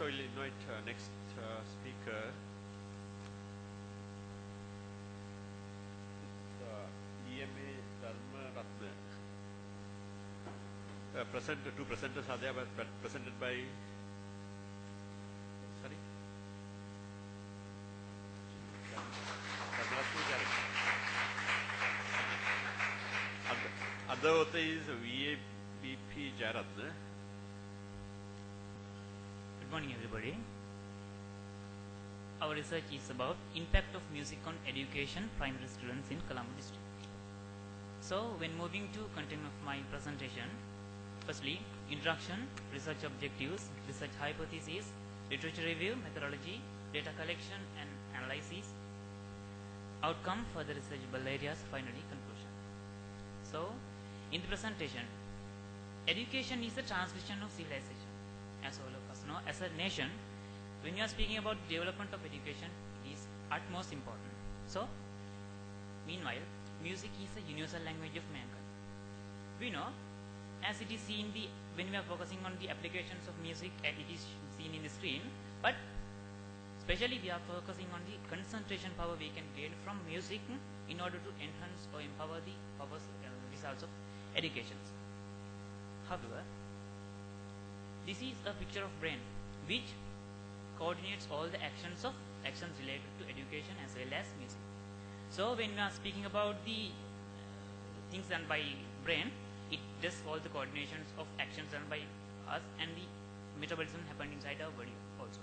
So we'll invite next speaker. It's EMA Dharmarathna. Two presenters are there, but presented by. Sorry. Other author is VABP Jaratna. Good morning, everybody. Our research is about impact of music on education primary students in Colombo district. So, when moving to content of my presentation, firstly, introduction, research objectives, research hypotheses, literature review, methodology, data collection and analysis, outcome for the researchable areas, finally conclusion. So, in the presentation, education is the transmission of civilization. As all of us know, as a nation, when you are speaking about development of education, it is utmost important. So, meanwhile, music is a universal language of mankind. We know, as it is seen when we are focusing on the applications of music, it is seen in the screen, but especially we are focusing on the concentration power we can gain from music in order to enhance or empower the results of education. However, this is a picture of brain which coordinates all the actions related to education as well as music. So when we are speaking about the things done by brain, it does all the coordinations of actions done by us, and the metabolism happens inside our body also.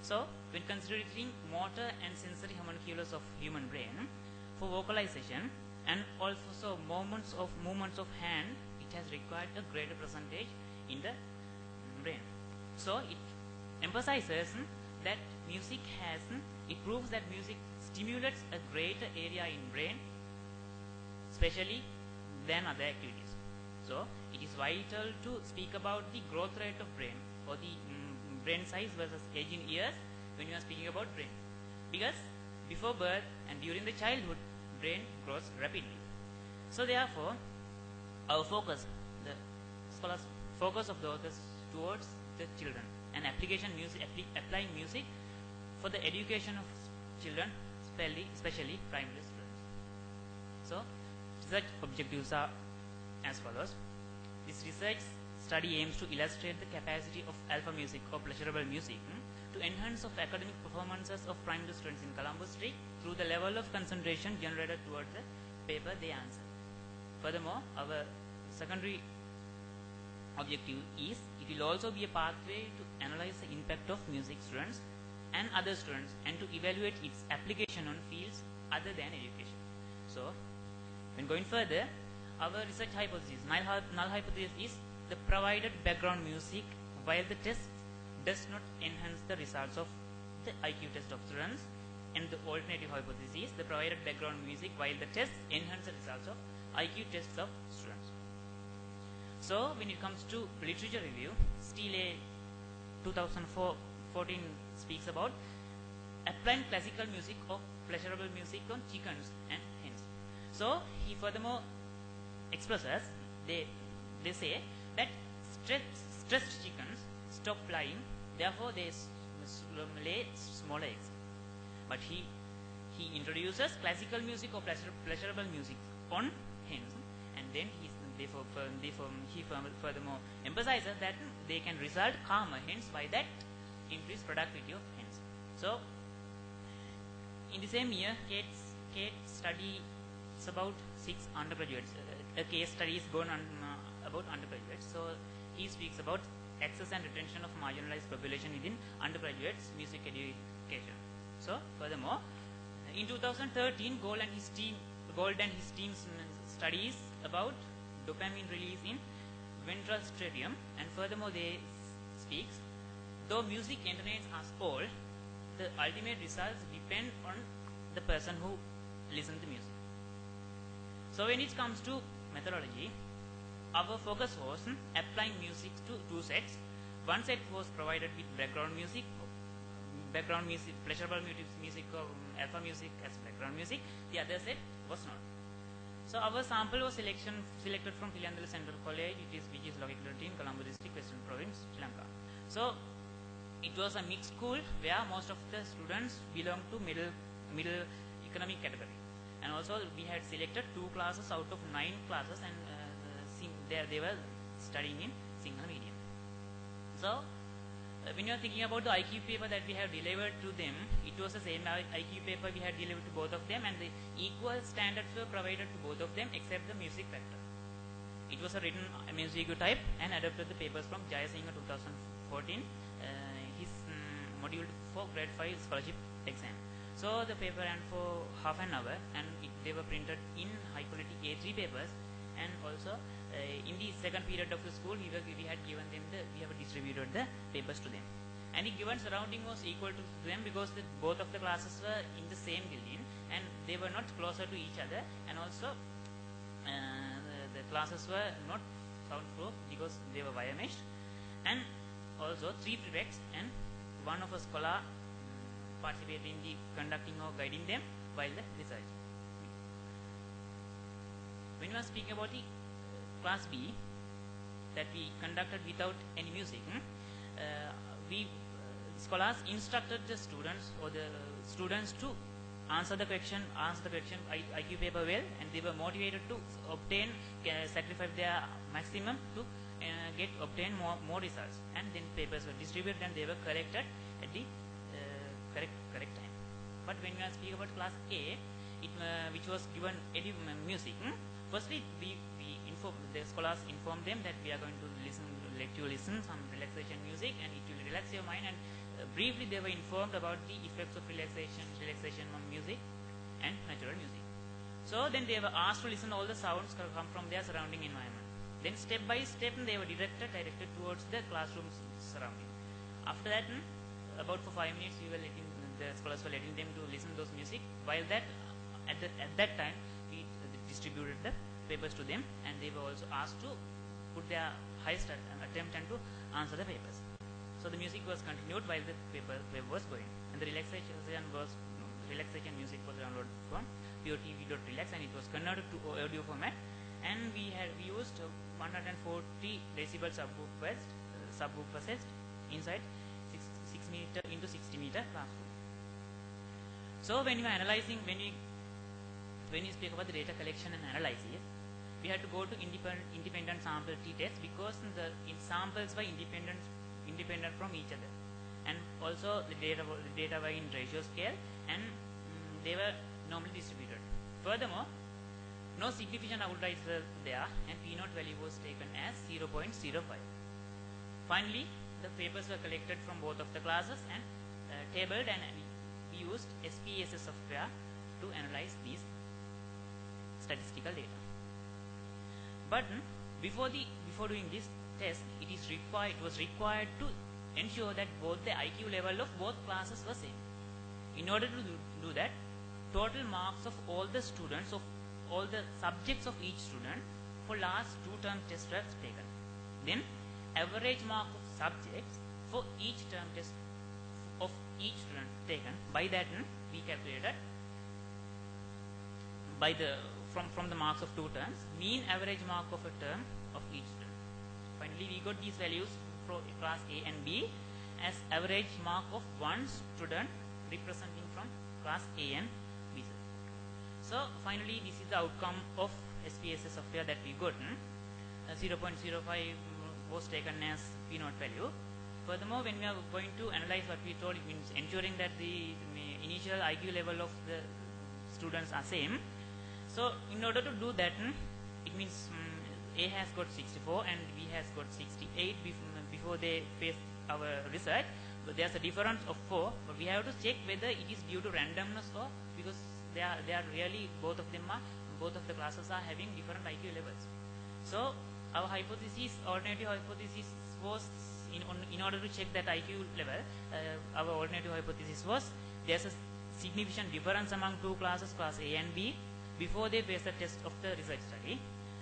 So when considering motor and sensory homunculus of human brain for vocalization and also movements of hand, it has required a greater percentage in the brain. So it emphasizes that music it proves that music stimulates a greater area in brain, especially than other activities. So it is vital to speak about the growth rate of brain, or the brain size versus age in years when you are speaking about brain, because before birth and during the childhood, brain grows rapidly. So therefore, our focus, the scholars' focus of the authors towards the children and applying music for the education of children, especially primary students. So research objectives are as follows. This research study aims to illustrate the capacity of alpha music or pleasurable music to enhance of academic performances of primary students in Colombo district through the level of concentration generated towards the paper they answer. Furthermore, our secondary objective is it will also be a pathway to analyze the impact of music students and other students and to evaluate its application on fields other than education. So, when going further, our research hypothesis, null hypothesis, is the provided background music while the test does not enhance the results of the IQ test of students, and the alternative hypothesis, the provided background music while the test enhance the results of IQ tests of students. So when it comes to literature review, Steele 2014 speaks about applying classical music or pleasurable music on chickens and hens. So he furthermore expresses, they say that stressed chickens stop flying, therefore they lay smaller eggs. But he introduces classical music or pleasurable music on hens, and then he furthermore emphasizes that they can result calmer hens, by that increased productivity of hens. So in the same year, Kate study is about 6 undergraduates. A case study is going on about undergraduates. So he speaks about access and retention of marginalized population within undergraduates music education. So furthermore, in 2013, Gold and his team's studies about dopamine release in ventral striatum, and furthermore they speaks, though music entertains us all, the ultimate results depend on the person who listens to music. So when it comes to methodology, our focus was applying music to 2 sets. One set was provided with background music, pleasurable music or alpha music as background music. The other set was not. So our sample was selected from Philandala Central College, which is located in Colombo district, Western Province, Sri Lanka. So it was a mixed school where most of the students belonged to middle economic category, and also we had selected 2 classes out of 9 classes, and they were studying in single medium. So when you are thinking about the IQ paper that we have delivered to them, it was the same IQ paper we had delivered to both of them, and the equal standards were provided to both of them except the music factor. It was a written MSCQ type and adopted the papers from Jayasinghe 2014, his module for grade 5 scholarship exam. So the paper ran for half an hour, and they were printed in high quality A3 papers, and also in the second period of the school we had given them we have distributed the papers to them, and the given surrounding was equal to them because both of the classes were in the same building and they were not closer to each other, and also the classes were not soundproof because they were wire meshed, and also 3 prefects and 1 of a scholar participated in the conducting or guiding them while the research. When we are speaking about the class B that we conducted without any music, scholars instructed the students or the students to answer the question IQ paper well, and they were motivated to sacrifice their maximum to obtain more results, and then papers were distributed and they were corrected at the correct time. But when we are speaking about class A, which was given music, firstly the scholars informed them that we are going to let you listen some relaxation music, and it will relax your mind, and briefly they were informed about the effects of relaxation on music and natural music. So then they were asked to listen all the sounds come from their surrounding environment. Then step by step they were directed towards the classroom surrounding. After that, about for 5 minutes the scholars were letting them to listen those music. While that at that time we distributed the papers to them, and they were also asked to put their highest attempt and to answer the papers. So the music was continued while the paper was going, and the relaxation music was downloaded from PureTV.relax, and it was converted to audio format, and we used 140 decibel subwoofers inside 6 meter into 60 meter classroom. So when we speak about the data collection and analysis, we had to go to independent sample t-tests because the samples were independent from each other, and also the data were in ratio scale, and they were normally distributed. Furthermore, no significant outliers were there, and p-naught value was taken as 0.05. Finally, the papers were collected from both of the classes and tabled, and we used SPSS software to analyze these statistical data. But before doing this test, it was required to ensure that both the IQ level of both classes were same. In order to do that, total marks of all the students of all the subjects of each student for last 2 term test were taken. Then average mark of subjects for each term test of each student taken. By that we calculated from the marks of 2 terms, mean average mark of a term of each student. Finally, we got these values for class A and B as average mark of one student representing from class A and B. So finally, this is the outcome of SPSS software that we got. 0.05 was taken as p-naught value. Furthermore, when we are going to analyze what we told, it means ensuring that the initial IQ level of the students are same. So in order to do that, it means A has got 64 and B has got 68 before they face our research. But there's a difference of 4, but we have to check whether it is due to randomness or because they are really both of the classes are having different IQ levels. So our alternative hypothesis was in order to check that IQ level, our alternative hypothesis was there's a significant difference among 2 classes, class A and B, before they face the test of the research study.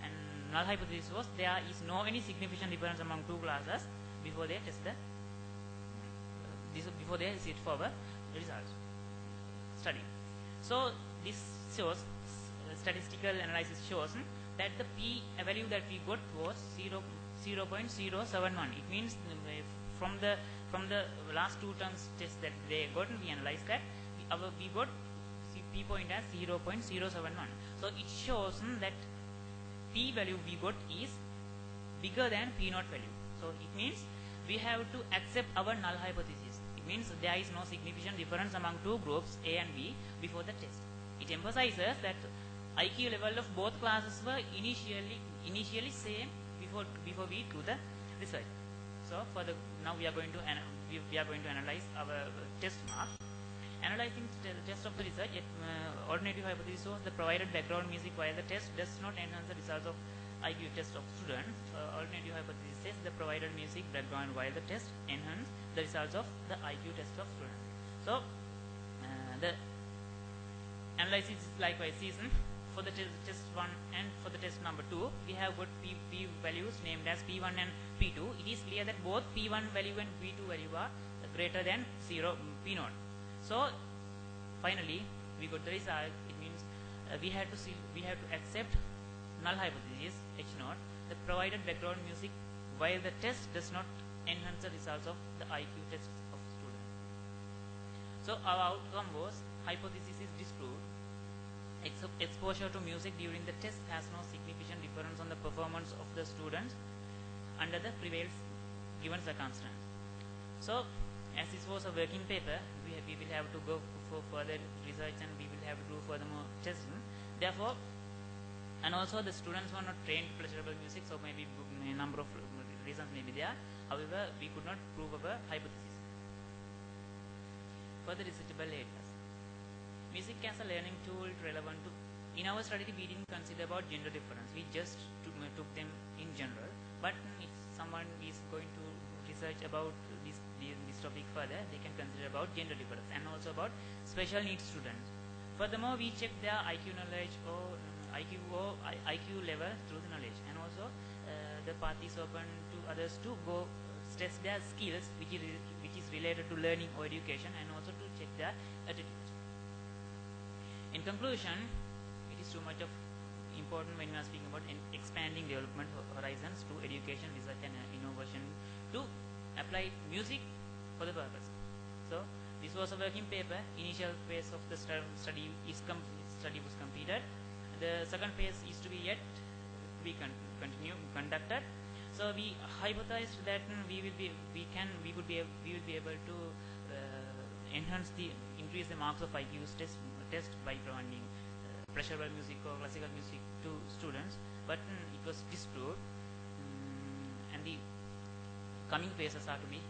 And null hypothesis was there is no any significant difference among 2 classes before they test before they sit for our results study. So this shows statistical analysis shows that the p value that we got was 0.071. It means from the from the last 2 terms tests that they got, we analyzed that we got P point as 0.071. So it shows that P value we got is bigger than P naught value. So it means we have to accept our null hypothesis. It means there is no significant difference among 2 groups A and B before the test. It emphasizes that IQ level of both classes were initially same before we do the research. So now we are going to analyze our test mark. Analyzing the test of the research, alternative hypothesis shows the provided background music while the test does not enhance the results of IQ test of students. Alternative hypothesis says the provided music background while the test enhance the results of the IQ test of students. So the analysis is likewise season. For the test 1 and for the test number 2, we have got P values named as P1 and P2. It is clear that both P1 value and P2 value are greater than 0 P0. So finally we got the result. It means we have to accept null hypothesis H0, the provided background music while the test does not enhance the results of the IQ test of student. So our outcome was hypothesis is disproved. Exposure to music during the test has no significant difference on the performance of the students under the prevails given circumstance. So as this was a working paper, we will have to go for further research and we will have to do furthermore testing. Therefore, and also the students were not trained pleasurable music, so maybe a number of reasons may be there. However, we could not prove our hypothesis. Further researchable areas. Music as a learning tool relevant to, in our study we didn't consider about gender difference, we just took them in general, but if someone is going to research about this topic further, they can consider about gender difference and also about special needs students. Furthermore, we check their IQ knowledge or IQ level through the knowledge, and also the path is open to others to go test their skills which is related to learning or education, and also to check their attitudes. In conclusion, it is too much of important when we are speaking about expanding development horizons to education, research and innovation to apply music for the purpose. So this was a working paper. Initial phase of the study was completed. The second phase is to be yet conducted. So we hypothesized that we will be able to increase the marks of IQ test by providing pleasurable music or classical music to students, but it was disproved, and the coming phases are to be